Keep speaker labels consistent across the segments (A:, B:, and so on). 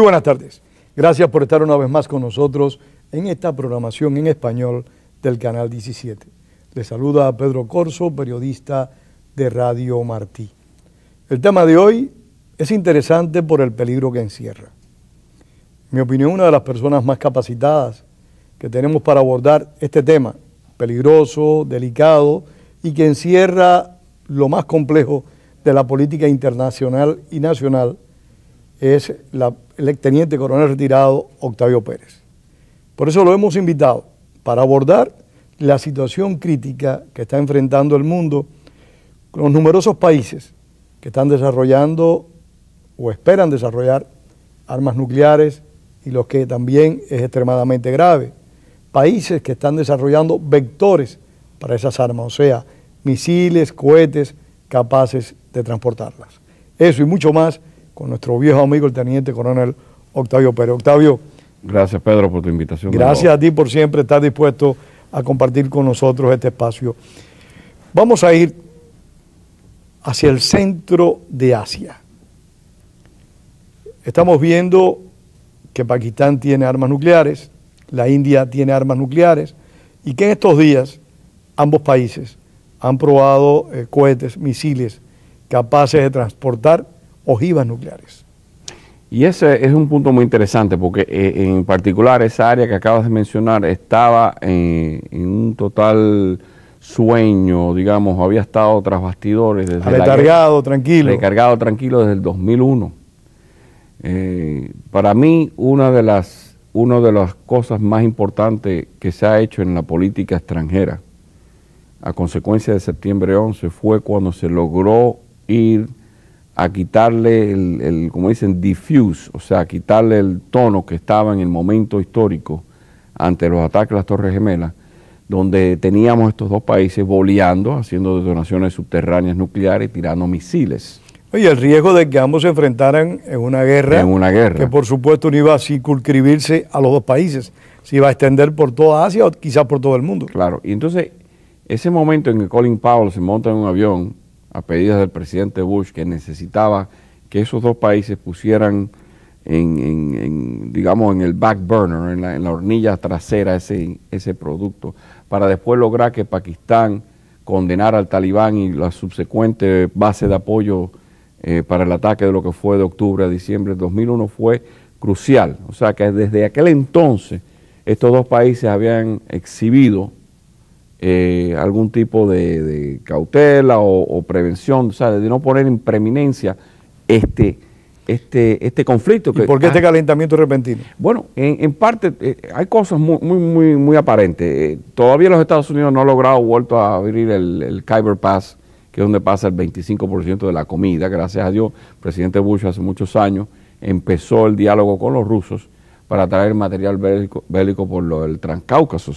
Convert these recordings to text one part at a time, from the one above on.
A: buenas tardes. Gracias por estar una vez más con nosotros en esta programación en español del Canal 17. Les saluda a Pedro Corso, periodista de Radio Martí. El tema de hoy es interesante por el peligro que encierra. En mi opinión, una de las personas más capacitadas que tenemos para abordar este tema, peligroso, delicado y que encierra lo más complejo de la política internacional y nacional, es el teniente coronel retirado Octavio Pérez. Por eso lo hemos invitado para abordar la situación crítica que está enfrentando el mundo con los numerosos países que están desarrollando o esperan desarrollar armas nucleares y los que también es extremadamente grave. Países que están desarrollando vectores para esas armas, o sea, misiles, cohetes capaces de transportarlas. Eso y mucho más con nuestro viejo amigo el teniente coronel Octavio Pérez. Octavio.
B: Gracias, Pedro, por tu invitación.
A: Gracias a ti por siempre estar dispuesto a compartir con nosotros este espacio. Vamos a ir hacia el centro de Asia. Estamos viendo que Pakistán tiene armas nucleares, la India tiene armas nucleares y que en estos días ambos países han probado cohetes, misiles capaces de transportar ojivas nucleares.
B: Y ese es un punto muy interesante porque en particular esa área que acabas de mencionar estaba en un total sueño, digamos, había estado tras bastidores.
A: Recargado, tranquilo.
B: Recargado, tranquilo desde el 2001. Para mí, una de las cosas más importantes que se ha hecho en la política extranjera a consecuencia de septiembre 11 fue cuando se logró ir a quitarle como dicen, diffuse, o sea, quitarle el tono que estaba en el momento histórico ante los ataques a las Torres Gemelas, donde teníamos estos dos países boleando, haciendo detonaciones subterráneas nucleares y tirando misiles.
A: Oye, el riesgo de que ambos se enfrentaran en una guerra. Que por supuesto no iba a circunscribirse a los dos países, se iba a extender por toda Asia o quizás por todo el mundo.
B: Claro, y entonces ese momento en que Colin Powell se monta en un avión a pedidas del presidente Bush, que necesitaba que esos dos países pusieran digamos, en el back burner, en la hornilla trasera ese producto, para después lograr que Pakistán condenara al Talibán y la subsecuente base de apoyo para el ataque de lo que fue de octubre a diciembre del 2001 fue crucial. O sea que desde aquel entonces estos dos países habían exhibido algún tipo de cautela o prevención, o sea, de no poner en preeminencia este conflicto.
A: ¿Y por qué este calentamiento repentino?
B: Bueno, en parte hay cosas muy aparentes. Todavía los Estados Unidos no han vuelto a abrir el Khyber Pass, que es donde pasa el 25% de la comida. Gracias a Dios, el presidente Bush hace muchos años empezó el diálogo con los rusos para traer material bélico por el Transcáucaso.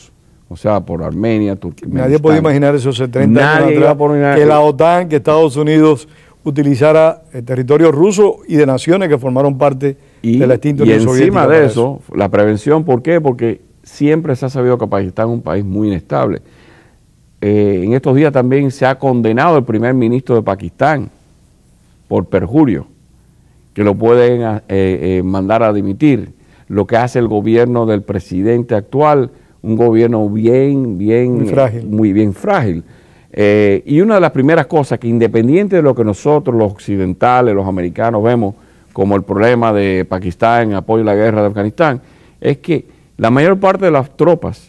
B: O sea, por Armenia, Turkmenistán.
A: Nadie podía imaginar esos 70 años atrás que la OTAN, que Estados Unidos utilizara el territorio ruso y de naciones que formaron parte de la extinta Unión Soviética.
B: Y encima de eso, la prevención, ¿por qué? Porque siempre se ha sabido que Pakistán es un país muy inestable. En estos días también se ha condenado al primer ministro de Pakistán por perjurio, que lo pueden mandar a dimitir. Lo que hace el gobierno del presidente actual, un gobierno muy bien frágil. Y una de las primeras cosas que, independiente de lo que nosotros, los occidentales, los americanos, vemos como el problema de Pakistán en apoyo a la guerra de Afganistán, es que la mayor parte de las tropas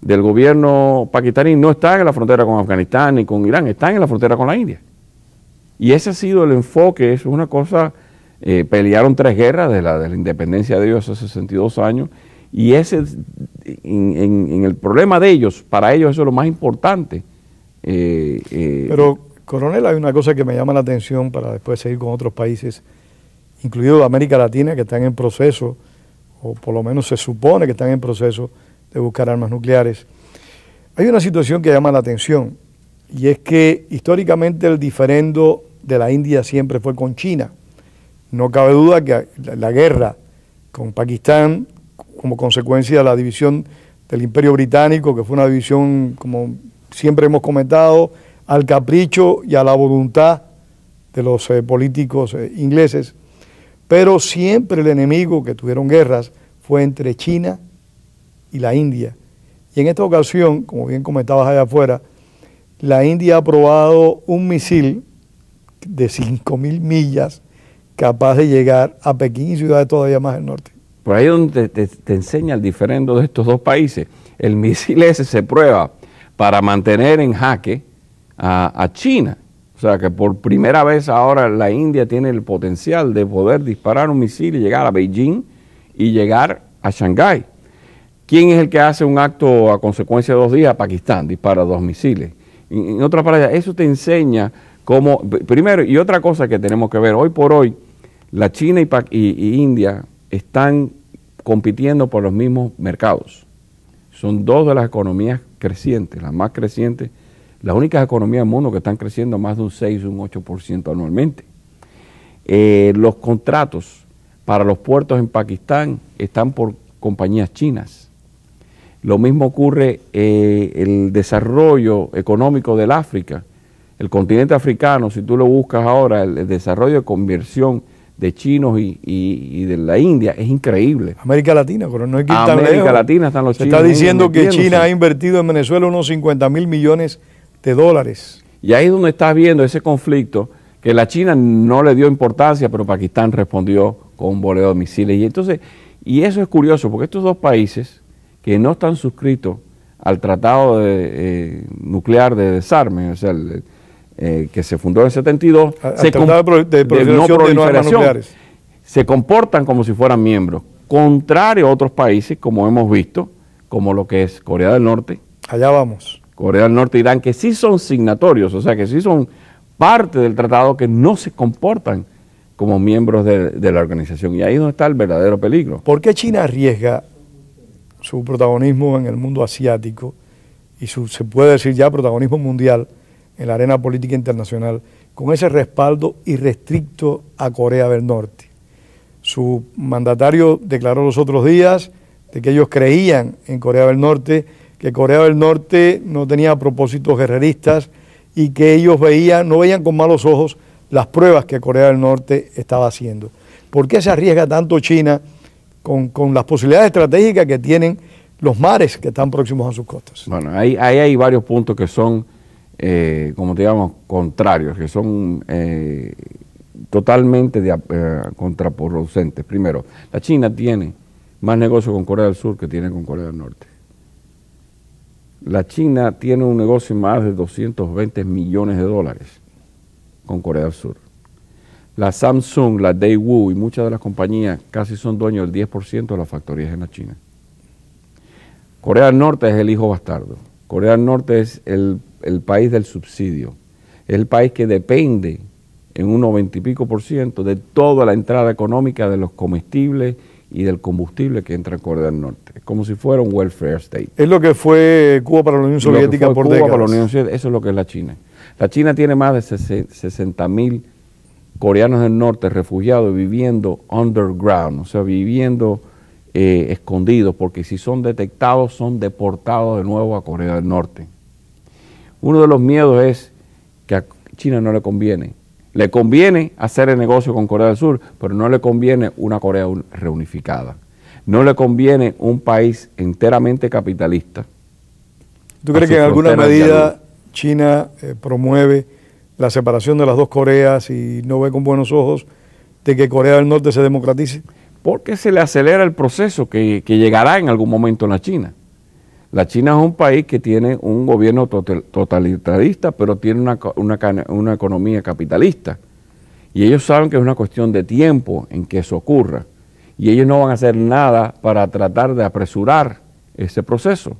B: del gobierno pakistaní no están en la frontera con Afganistán ni con Irán, están en la frontera con la India. Y ese ha sido el enfoque, es una cosa, pelearon 3 guerras de la independencia de ellos hace 62 años, y ese, en el problema de ellos, para ellos eso es lo más importante.
A: Pero, coronel, hay una cosa que me llama la atención para después seguir con otros países, incluido América Latina, que están en proceso, o por lo menos se supone que están en proceso de buscar armas nucleares. Hay una situación que llama la atención, y es que históricamente el diferendo de la India siempre fue con China. No cabe duda que la guerra con Pakistán, como consecuencia de la división del Imperio Británico, que fue una división, como siempre hemos comentado, al capricho y a la voluntad de los políticos ingleses, pero siempre el enemigo que tuvieron guerras fue entre China y la India. Y en esta ocasión, como bien comentabas allá afuera, la India ha probado un misil de 5.000 millas capaz de llegar a Pekín y ciudades todavía más al norte.
B: Por ahí es donde te enseña el diferendo de estos dos países. El misil ese se prueba para mantener en jaque a China. O sea que por primera vez ahora la India tiene el potencial de poder disparar un misil y llegar a Beijing y llegar a Shanghái. ¿Quién es el que hace un acto a consecuencia de 2 días? Pakistán, dispara 2 misiles. En otras palabras, eso te enseña cómo, primero, y otra cosa que tenemos que ver, hoy por hoy, la China y India están compitiendo por los mismos mercados. Son 2 de las economías crecientes, las más crecientes, las únicas economías del mundo que están creciendo más de un 6 o un 8% anualmente. Los contratos para los puertos en Pakistán están por compañías chinas. Lo mismo ocurre el desarrollo económico del África. El continente africano, si tú lo buscas ahora, el desarrollo de conversión de chinos y de la India es increíble.
A: América Latina, pero no hay que ir tan lejos.
B: América Latina están los chinos.
A: Se está diciendo que China ha invertido en Venezuela unos 50.000 millones de dólares.
B: Y ahí es donde estás viendo ese conflicto, que la China no le dio importancia, pero Pakistán respondió con un boleo de misiles. Y entonces, y eso es curioso, porque estos 2 países que no están suscritos al Tratado Nuclear de Desarme, o sea, que se fundó en el 72, de no proliferación, se comportan como si fueran miembros, contrario a otros países, como hemos visto, como lo que es Corea del Norte.
A: Allá vamos.
B: Corea del Norte e Irán, que sí son signatorios, o sea, que sí son parte del tratado, que no se comportan como miembros de la organización. Y ahí es donde está el verdadero peligro.
A: ¿Por qué China arriesga su protagonismo en el mundo asiático y se puede decir ya protagonismo mundial en la arena política internacional con ese respaldo irrestricto a Corea del Norte? Su mandatario declaró los otros días de que ellos creían en Corea del Norte, que Corea del Norte no tenía propósitos guerreristas y que ellos no veían con malos ojos las pruebas que Corea del Norte estaba haciendo. ¿Por qué se arriesga tanto China con las posibilidades estratégicas que tienen los mares que están próximos a sus costas?
B: Bueno, ahí hay varios puntos que son, como digamos, contrarios, que son totalmente contraproducentes. Primero, la China tiene más negocio con Corea del Sur que tiene con Corea del Norte. La China tiene un negocio de más de 220 millones de dólares con Corea del Sur. La Samsung, la Daewoo y muchas de las compañías casi son dueños del 10% de las factorías en la China. Corea del Norte es el hijo bastardo. Corea del Norte es el país del subsidio. Es el país que depende en un 90 y pico % de toda la entrada económica de los comestibles y del combustible que entra en Corea del Norte. Es como si fuera un welfare state.
A: Es lo que fue Cuba para la Unión Soviética por décadas.
B: Para la Unión Soviética, eso es lo que es la China. La China tiene más de 60.000 coreanos del norte refugiados viviendo underground, o sea, viviendo escondidos, porque si son detectados son deportados de nuevo a Corea del Norte. Uno de los miedos es que a China no le conviene. Le conviene hacer el negocio con Corea del Sur, pero no le conviene una Corea reunificada. No le conviene un país enteramente capitalista.
A: ¿Tú crees que en alguna medida China promueve la separación de las 2 Coreas y no ve con buenos ojos de que Corea del Norte se democratice?
B: Porque se le acelera el proceso que llegará en algún momento en la China. La China es un país que tiene un gobierno totalitarista, pero tiene una economía capitalista. Y ellos saben que es una cuestión de tiempo en que eso ocurra. Y ellos no van a hacer nada para tratar de apresurar ese proceso.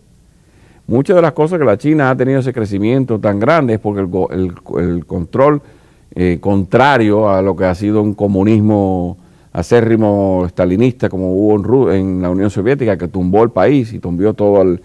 B: Muchas de las cosas que la China ha tenido ese crecimiento tan grande es porque el control contrario a lo que ha sido un comunismo acérrimo estalinista como hubo en la Unión Soviética, que tumbó el país y tumbó todo el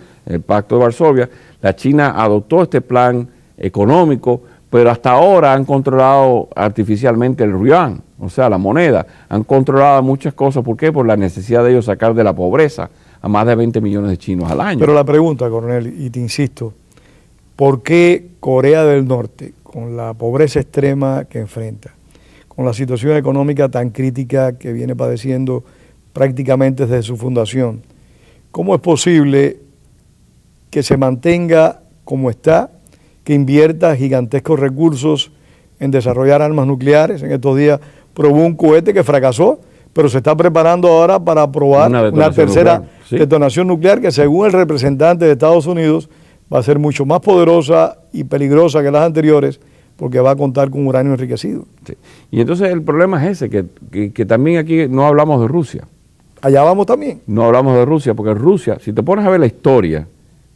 B: Pacto de Varsovia. La China adoptó este plan económico, pero hasta ahora han controlado artificialmente el yuan, o sea, la moneda. Han controlado muchas cosas. ¿Por qué? Por la necesidad de ellos sacar de la pobreza a más de 20 millones de chinos al año.
A: Pero la pregunta, coronel, y te insisto, ¿por qué Corea del Norte, con la pobreza extrema que enfrenta, con la situación económica tan crítica que viene padeciendo prácticamente desde su fundación, ¿cómo es posible que se mantenga como está, que invierta gigantescos recursos en desarrollar armas nucleares? En estos días probó un cohete que fracasó, pero se está preparando ahora para probar una tercera nuclear, ¿sí? Detonación nuclear que, según el representante de Estados Unidos, va a ser mucho más poderosa y peligrosa que las anteriores porque va a contar con uranio enriquecido.
B: Sí. Y entonces el problema es ese, que también aquí no hablamos de Rusia.
A: Allá vamos también.
B: No hablamos de Rusia, porque Rusia, si te pones a ver la historia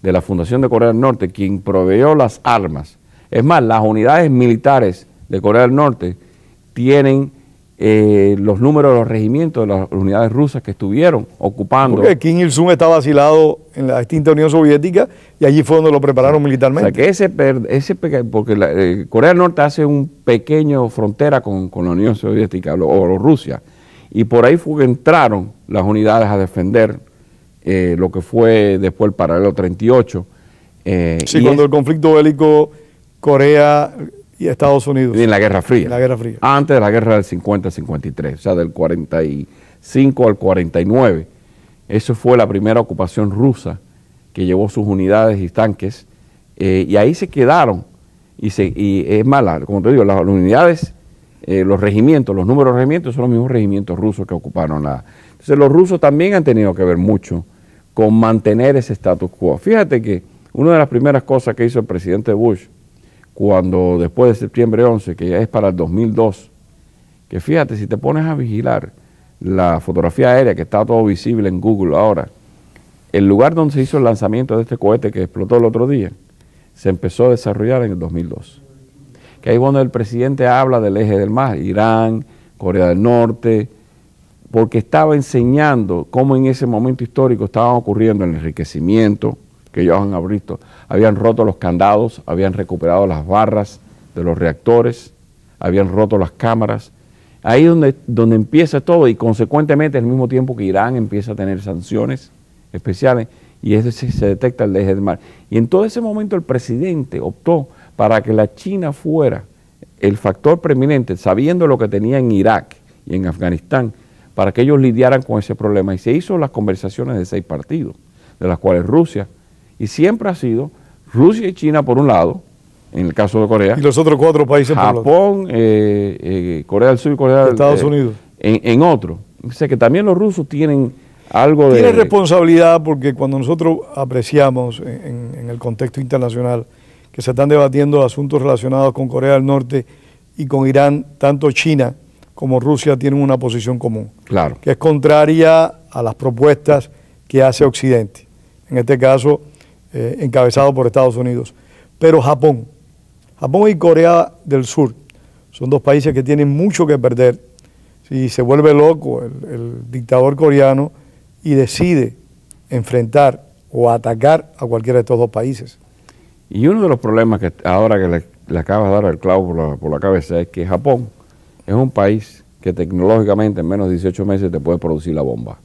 B: de la Fundación de Corea del Norte, quien proveyó las armas, es más, las unidades militares de Corea del Norte tienen los números de los regimientos de las unidades rusas que estuvieron ocupando.
A: Porque Kim Il-sung está vacilado en la extinta Unión Soviética y allí fue donde lo prepararon militarmente.
B: O sea que porque Corea del Norte hace un pequeño frontera con la Unión Soviética o Rusia, y por ahí fue que entraron las unidades a defender lo que fue después el paralelo 38.
A: Sí, cuando el conflicto bélico Corea y Estados Unidos.
B: En la Guerra Fría.
A: En la Guerra Fría.
B: Antes de la guerra del 50-53, o sea, del 45 al 49. Eso fue la primera ocupación rusa que llevó sus unidades y tanques, y ahí se quedaron. Y es mala, como te digo, las unidades, los regimientos, los números de regimientos son los mismos regimientos rusos que ocuparon la... Entonces los rusos también han tenido que ver mucho con mantener ese status quo. Fíjate que una de las primeras cosas que hizo el presidente Bush, cuando después de septiembre 11, que ya es para el 2002, que fíjate, si te pones a vigilar la fotografía aérea, que está todo visible en Google ahora, el lugar donde se hizo el lanzamiento de este cohete que explotó el otro día, se empezó a desarrollar en el 2002. Que ahí cuando el presidente habla del eje del mar, Irán, Corea del Norte, porque estaba enseñando cómo en ese momento histórico estaban ocurriendo el enriquecimiento, que ellos han visto, habían roto los candados, habían recuperado las barras de los reactores, habían roto las cámaras. Ahí es donde empieza todo, y consecuentemente al mismo tiempo que Irán empieza a tener sanciones especiales, y es decir, se detecta el eje del mar. Y en todo ese momento el presidente optó para que la China fuera el factor preeminente, sabiendo lo que tenía en Irak y en Afganistán, para que ellos lidiaran con ese problema. Y se hizo las conversaciones de 6 partidos, de las cuales Rusia, y siempre ha sido Rusia y China por un lado, en el caso de Corea,
A: y los otros 4 países
B: Japón, Corea del Sur y Corea del
A: Estados Unidos
B: en otro. O sea que también los rusos tienen algo de...
A: Tienen responsabilidad, porque cuando nosotros apreciamos en el contexto internacional que se están debatiendo asuntos relacionados con Corea del Norte y con Irán, tanto China como Rusia tienen una posición común,
B: claro,
A: que es contraria a las propuestas que hace Occidente, en este caso encabezado por Estados Unidos. Pero Japón y Corea del Sur son 2 países que tienen mucho que perder si se vuelve loco el dictador coreano y decide enfrentar o atacar a cualquiera de estos 2 países.
B: Y uno de los problemas que ahora que le acabas de dar el clavo por la cabeza es que Japón es un país que tecnológicamente en menos de 18 meses te puede producir la bomba.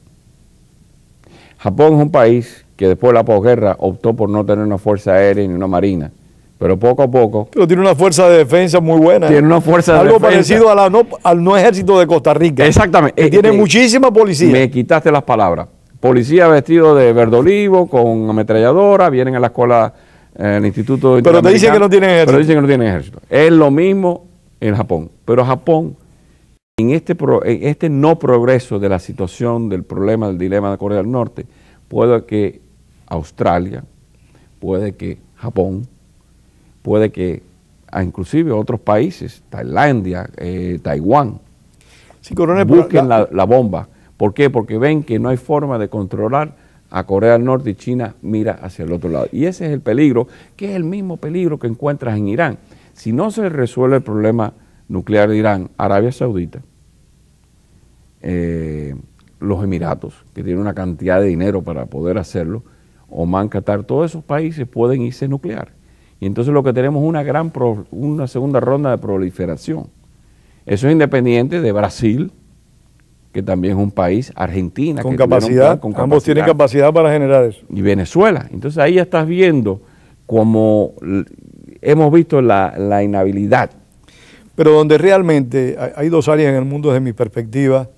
B: Japón es un país que después de la posguerra optó por no tener una fuerza aérea ni una marina, pero poco a poco...
A: Pero tiene una fuerza de defensa muy buena.
B: Tiene una fuerza de
A: algo
B: defensa.
A: Algo parecido al no ejército de Costa Rica.
B: Exactamente.
A: Que tiene muchísima policía.
B: Me quitaste las palabras. Policía vestido de verde olivo, con ametralladora, vienen a la escuela, el instituto...
A: Pero te dicen que no tienen ejército.
B: Pero dicen que no tienen ejército. Es lo mismo en Japón. Pero Japón, en este no progreso de la situación, del problema, del dilema de Corea del Norte, puede que Australia, puede que Japón, puede que inclusive otros países, Tailandia, Taiwán,
A: sí, coronel,
B: busquen la bomba. ¿Por qué? Porque ven que no hay forma de controlar a Corea del Norte y China mira hacia el otro lado. Y ese es el peligro, que es el mismo peligro que encuentras en Irán. Si no se resuelve el problema nuclear de Irán, Arabia Saudita, los Emiratos, que tienen una cantidad de dinero para poder hacerlo, Omán, Qatar, todos esos países pueden irse nuclear. Y entonces lo que tenemos es una segunda ronda de proliferación. Eso es independiente de Brasil, que también es un país, Argentina,
A: con capacidad, ambos tienen capacidad para generar eso.
B: Y Venezuela. Entonces ahí ya estás viendo como hemos visto la inhabilidad
A: pero donde realmente hay dos áreas en el mundo desde mi perspectiva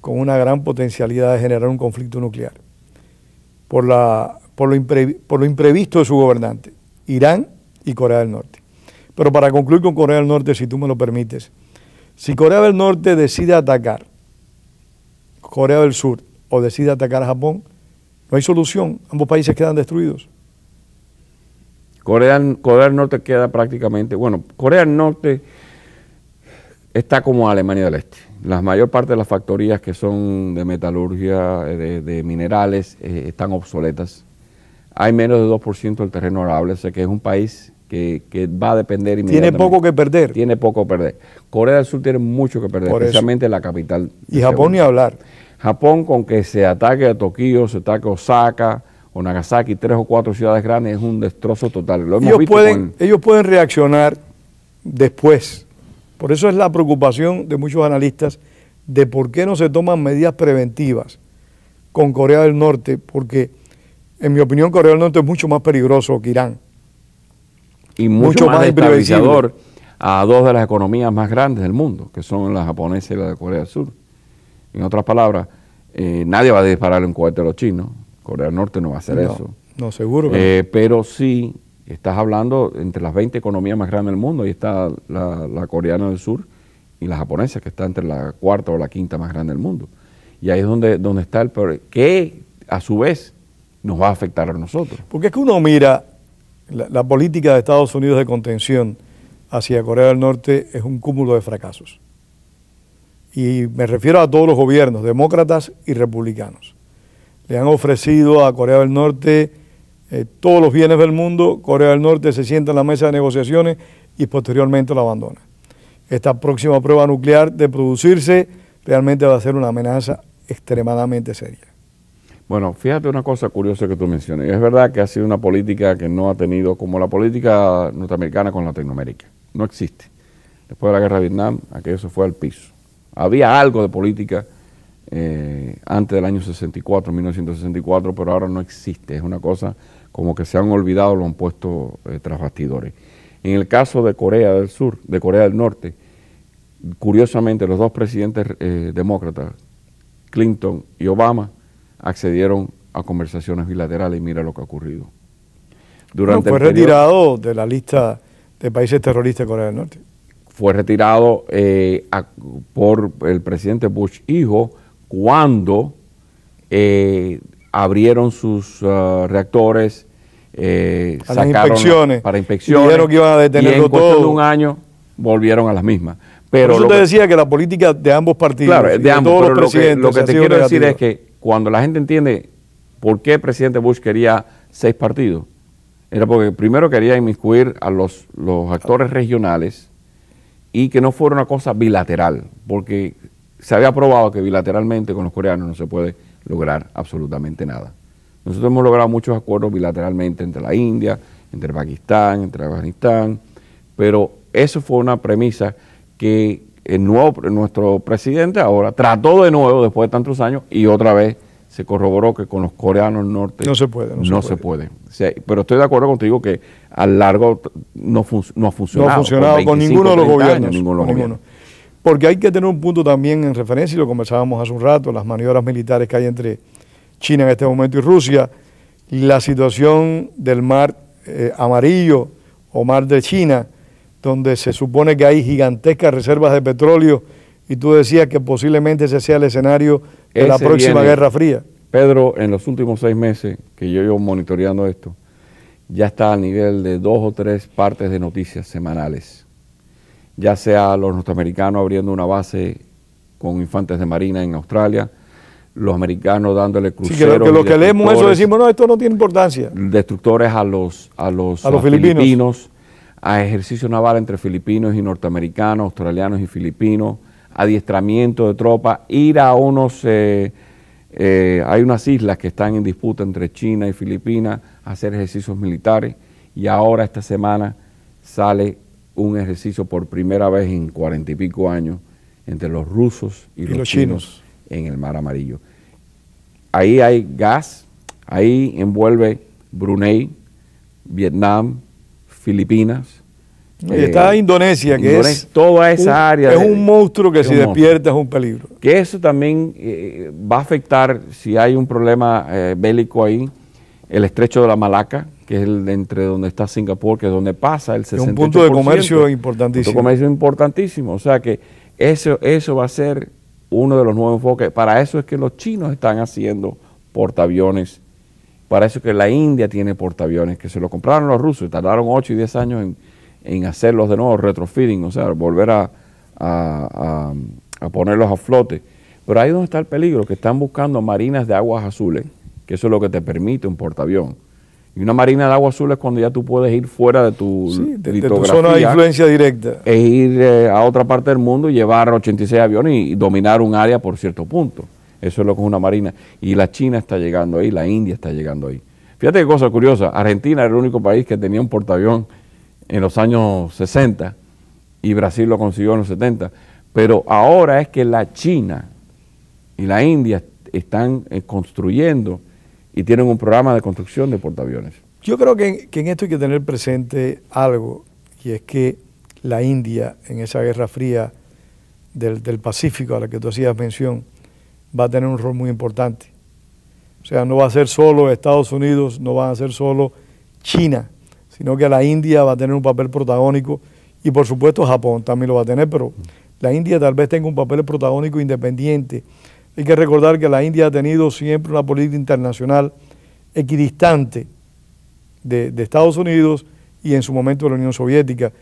A: con una gran potencialidad de generar un conflicto nuclear, por lo imprevisto de su gobernante, Irán y Corea del Norte. Pero para concluir con Corea del Norte, si tú me lo permites, si Corea del Norte decide atacar Corea del Sur o decide atacar a Japón, no hay solución, ambos países quedan destruidos.
B: Corea del Norte queda prácticamente, bueno, Corea del Norte está como Alemania del Este. La mayor parte de las factorías que son de metalurgia, de minerales, están obsoletas. Hay menos de 2% del terreno arable, o sea que es un país que va a depender inmediatamente.
A: Tiene poco que perder.
B: Tiene poco que perder. Corea del Sur tiene mucho que perder, especialmente la capital.
A: Y Japón ni hablar.
B: Japón, con que se ataque a Tokio, se ataque a Osaka o Nagasaki, 3 o 4 ciudades grandes, es un destrozo total. Lo hemos visto
A: ellos pueden reaccionar después. Por eso es la preocupación de muchos analistas de por qué no se toman medidas preventivas con Corea del Norte, porque en mi opinión Corea del Norte es mucho más peligroso que Irán.
B: Y mucho más estabilizador a dos de las economías más grandes del mundo, que son la japonesa y la de Corea del Sur. En otras palabras, nadie va a dispararle un cohete a los chinos. Corea del Norte no va a hacer eso.
A: No, seguro que no.
B: Pero sí, estás hablando entre las 20 economías más grandes del mundo, y está la coreana del sur y la japonesa, que está entre la cuarta o la quinta más grande del mundo. Y ahí es donde está el peor, que a su vez nos va a afectar a nosotros.
A: Porque es que uno mira la política de Estados Unidos de contención hacia Corea del Norte es un cúmulo de fracasos. Y me refiero a todos los gobiernos, demócratas y republicanos. Le han ofrecido a Corea del Norte todos los bienes del mundo. Corea del Norte se sienta en la mesa de negociaciones y posteriormente la abandona. Esta próxima prueba nuclear, de producirse, realmente va a ser una amenaza extremadamente seria. Bueno,
B: fíjate una cosa curiosa que tú mencionas. Es verdad que ha sido una política que no ha tenido, como la política norteamericana con Latinoamérica. No existe. Después de la guerra de Vietnam, aquello se fue al piso. Había algo de política antes del año 64, 1964, pero ahora no existe. Es una cosa como que se han olvidado, lo han puesto tras bastidores. En el caso de Corea del Sur, de Corea del Norte, curiosamente los dos presidentes demócratas, Clinton y Obama, accedieron a conversaciones bilaterales y mira lo que ha ocurrido.
A: Fue retirado de la lista de países terroristas de Corea del Norte.
B: Fue retirado por el presidente Bush hijo cuando abrieron sus reactores, sacaron para inspecciones,
A: dijeron que iban a detenerlo
B: y en cuestión
A: todo.
B: de un año volvieron a las mismas.
A: Pero por eso te decía que la política de ambos partidos,
B: claro, de ambos,
A: todos
B: pero
A: los presidentes,
B: lo que te quiero decir es que cuando la gente entiende por qué el presidente Bush quería 6 partidos, era porque primero quería inmiscuir a los actores regionales y que no fuera una cosa bilateral, porque se había probado que bilateralmente con los coreanos no se puede lograr absolutamente nada. Nosotros hemos logrado muchos acuerdos bilateralmente entre la India, entre Pakistán, entre Afganistán, pero eso fue una premisa que nuestro presidente ahora trató de nuevo después de tantos años y otra vez se corroboró que con los coreanos del norte
A: no se puede.
B: No se puede. O sea, pero estoy de acuerdo contigo que a largo no ha funcionado.
A: No ha funcionado con ninguno de los gobiernos. Porque hay que tener un punto también en referencia, y lo conversábamos hace un rato, las maniobras militares que hay entre China en este momento y Rusia, la situación del mar amarillo o mar de China, donde se supone que hay gigantescas reservas de petróleo, y tú decías que posiblemente ese sea el escenario de la próxima Guerra Fría.
B: Pedro, en los últimos 6 meses que yo llevo monitoreando esto, ya está a nivel de 2 o 3 partes de noticias semanales. Ya sea los norteamericanos abriendo una base con infantes de marina en Australia, los americanos dándole cruceros.
A: Sí, que lo que leemos eso decimos, no, esto no tiene importancia.
B: Destructores a los filipinos, a ejercicio naval entre filipinos y norteamericanos, australianos y filipinos, adiestramiento de tropas, ir a hay unas islas que están en disputa entre China y Filipinas, a hacer ejercicios militares, y ahora esta semana sale un ejercicio por primera vez en 40 y pico años entre los rusos y los chinos en el Mar Amarillo. Ahí hay gas, ahí envuelve Brunei, Vietnam, Filipinas,
A: Está Indonesia, que es
B: toda esa área.
A: Es un monstruo que si despierta es un peligro.
B: Que eso también va a afectar, si hay un problema bélico ahí, el estrecho de la Malaca, que es el entre donde está Singapur, que es donde pasa el 68%.
A: Es un punto de comercio importantísimo.
B: Un punto de comercio importantísimo. O sea que eso va a ser uno de los nuevos enfoques. Para eso es que los chinos están haciendo portaaviones. Para eso es que la India tiene portaaviones, que se lo compraron los rusos y tardaron 8 y 10 años en hacerlos de nuevo, retrofitting, o sea, volver a ponerlos a flote. Pero ahí es donde está el peligro, que están buscando marinas de aguas azules, que eso es lo que te permite un portaavión. Y una marina de aguas azules es cuando ya tú puedes ir fuera de tu
A: de tu zona de influencia directa.
B: E ir a otra parte del mundo y llevar 86 aviones y dominar un área por cierto punto. Eso es lo que es una marina. Y la China está llegando ahí, la India está llegando ahí. Fíjate qué cosa curiosa, Argentina era el único país que tenía un portaavión en los años 60 y Brasil lo consiguió en los 70, pero ahora es que la China y la India están construyendo y tienen un programa de construcción de portaaviones.
A: Yo creo que en esto hay que tener presente algo, y es que la India, en esa guerra fría del Pacífico a la que tú hacías mención, va a tener un rol muy importante. O sea, no va a ser solo Estados Unidos, no va a ser solo China, sino que la India va a tener un papel protagónico y por supuesto Japón también lo va a tener, pero la India tal vez tenga un papel protagónico independiente. Hay que recordar que la India ha tenido siempre una política internacional equidistante de Estados Unidos y en su momento de la Unión Soviética.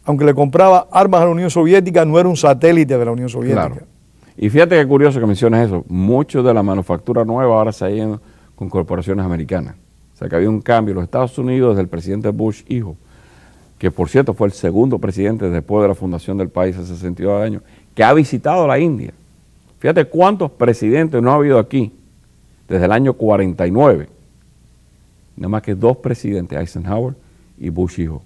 A: Aunque le compraba armas a la Unión Soviética, no era un satélite de la Unión Soviética.
B: Claro. Y fíjate qué curioso que mencionas eso. Mucho de la manufactura nueva ahora se ha ido con corporaciones americanas. O sea que había un cambio en los Estados Unidos desde el presidente Bush hijo, que por cierto fue el segundo presidente después de la fundación del país hace 62 años, que ha visitado la India. Fíjate cuántos presidentes no ha habido aquí desde el año 49. Nada más que 2 presidentes, Eisenhower y Bush hijo.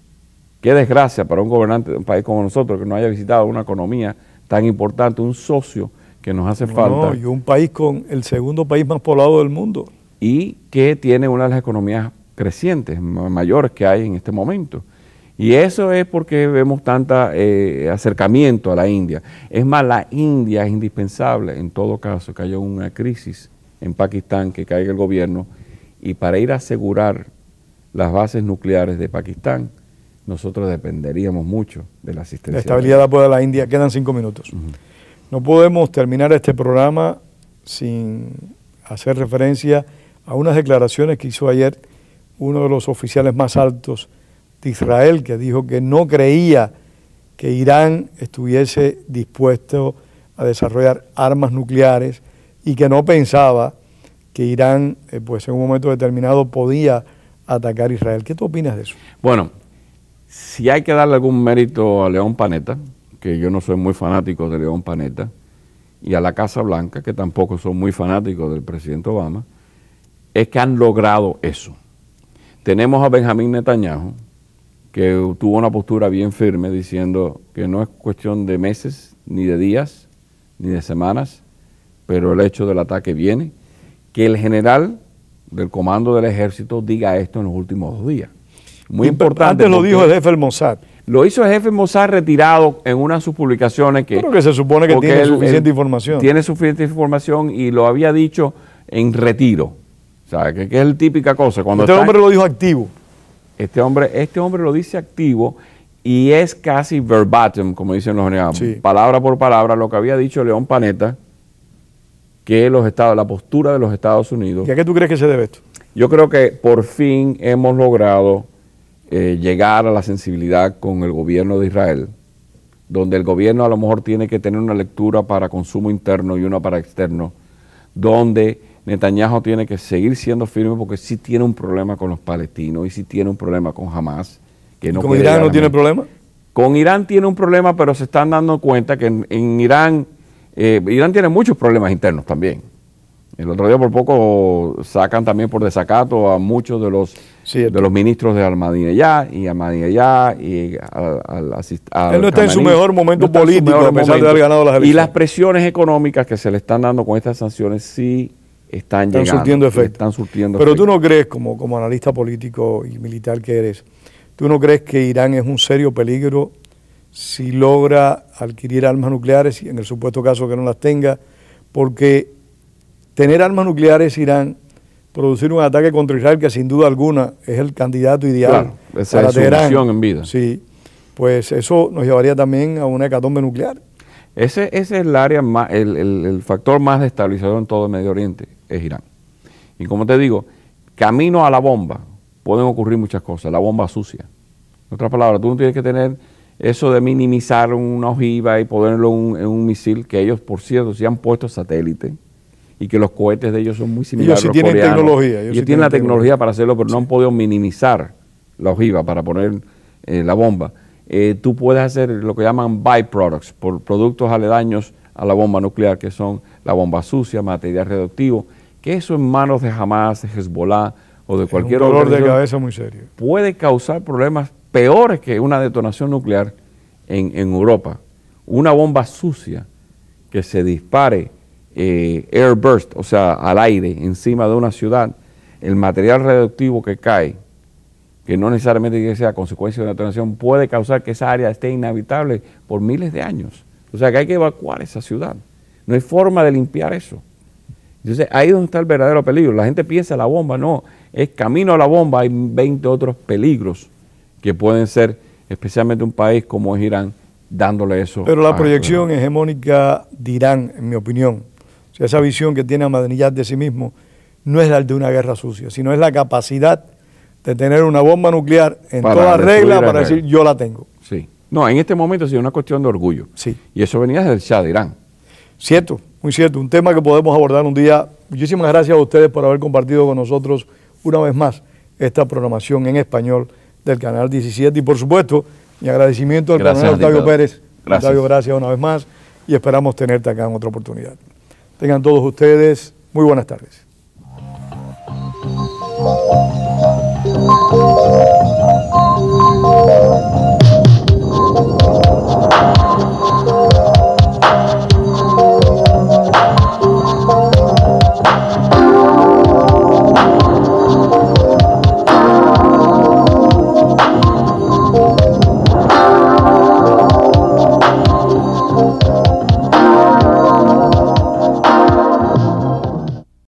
B: Qué desgracia para un gobernante de un país como nosotros que no haya visitado una economía tan importante, un socio que nos hace falta.
A: Y un país con el segundo país más poblado del mundo.
B: Y que tiene una de las economías crecientes, mayores que hay en este momento. Y eso es porque vemos tanta acercamiento a la India. Es más, la India es indispensable en todo caso que haya una crisis en Pakistán, que caiga el gobierno, y para ir a asegurar las bases nucleares de Pakistán, nosotros dependeríamos mucho de la asistencia.
A: La estabilidad de apoyo de la India. Quedan 5 minutos. No podemos terminar este programa sin hacer referencia a unas declaraciones que hizo ayer uno de los oficiales más altos de Israel, que dijo que no creía que Irán estuviese dispuesto a desarrollar armas nucleares y que no pensaba que Irán, pues en un momento determinado, podía atacar a Israel. ¿Qué tú opinas de eso?
B: Bueno, si hay que darle algún mérito a León Panetta, que yo no soy muy fanático de León Panetta, y a la Casa Blanca, que tampoco son muy fanáticos del presidente Obama, es que han logrado eso. Tenemos a Benjamín Netanyahu, que tuvo una postura bien firme diciendo que no es cuestión de meses, ni de días, ni de semanas, pero el hecho del ataque viene. Que el general del comando del ejército diga esto en los últimos 2 días. Muy importante.
A: Antes lo dijo el jefe del Mossad.
B: Lo hizo el jefe del Mossad retirado en una de sus publicaciones.
A: Creo que se supone que tiene suficiente información.
B: Tiene suficiente información y lo había dicho en retiro. O sea, que es la típica cosa. Cuando
A: hombre lo dijo activo.
B: Este hombre lo dice activo y es casi verbatim, como dicen los generales, sí, palabra por palabra, lo que había dicho León Panetta, que la postura de los Estados Unidos.
A: ¿Y a qué tú crees que se debe esto?
B: Yo creo que por fin hemos logrado llegar a la sensibilidad con el gobierno de Israel, donde el gobierno a lo mejor tiene que tener una lectura para consumo interno y una para externo, donde Netanyahu tiene que seguir siendo firme porque sí tiene un problema con los palestinos y sí tiene un problema con Hamas. Que no
A: ¿Con Irán no tiene problema?
B: Con Irán tiene un problema, pero se están dando cuenta que en Irán, Irán tiene muchos problemas internos también. El otro día por poco sacan también por desacato a muchos de los ministros de Ahmadinejad y
A: él no está en su mejor momento político a pesar de haber ganado las elecciones.
B: Y las presiones económicas que se le están dando con estas sanciones sí están llegando.
A: Surtiendo efecto.
B: Están surtiendo
A: Pero
B: efecto.
A: tú no crees, como analista político y militar que eres, ¿Tú no crees que Irán es un serio peligro si logra adquirir armas nucleares, en el supuesto caso que no las tenga? Porque tener armas nucleares, Irán, producir un ataque contra Israel, que sin duda alguna es el candidato ideal
B: para Teherán, en vida.
A: Sí, pues eso nos llevaría también a una hecatombe nuclear.
B: Ese es el área más, el factor más destabilizador en todo el Medio Oriente, es Irán. Y como te digo, camino a la bomba pueden ocurrir muchas cosas, la bomba sucia. En otras palabras, tú no tienes que tener eso de minimizar una ojiva y ponerlo en un misil, que ellos, por cierto, sí han puesto satélite y que los cohetes de ellos son muy similares a los coreanos. Ellos sí tienen tecnología.
A: Ellos sí
B: tienen la tecnología para hacerlo, pero no han podido minimizar la ojiva para poner la bomba. Tú puedes hacer lo que llaman byproducts, por productos aledaños a la bomba nuclear, que son la bomba sucia, material radioactivo, que eso en manos de Hamas, de Hezbollah o de cualquier
A: otro dolor de cabeza muy serio.
B: Puede causar problemas peores que una detonación nuclear en Europa. Una bomba sucia que se dispare airburst, o sea, al aire, encima de una ciudad, el material radioactivo que cae, que no necesariamente tiene que ser a consecuencia de una detonación, puede causar que esa área esté inhabitable por miles de años. O sea, que hay que evacuar esa ciudad. No hay forma de limpiar eso. Entonces, ahí es donde está el verdadero peligro. La gente piensa la bomba, no, es camino a la bomba, hay 20 otros peligros que pueden ser, especialmente un país como es Irán, dándole eso.
A: Pero la proyección hegemónica de Irán, en mi opinión, o sea, esa visión que tiene Ahmadinejad de sí mismo, no es la de una guerra sucia, sino es la capacidad de tener una bomba nuclear en toda regla para decir yo la tengo.
B: Sí. No, en este momento sí es una cuestión de orgullo.
A: Sí.
B: Y eso venía desde el Shah de Irán.
A: Cierto, muy cierto. Un tema que podemos abordar un día. Muchísimas gracias a ustedes por haber compartido con nosotros una vez más esta programación en español del Canal 17. Y por supuesto, mi agradecimiento al coronel Octavio Pérez.
B: Gracias.
A: Octavio, gracias una vez más y esperamos tenerte acá en otra oportunidad. Tengan todos ustedes muy buenas tardes.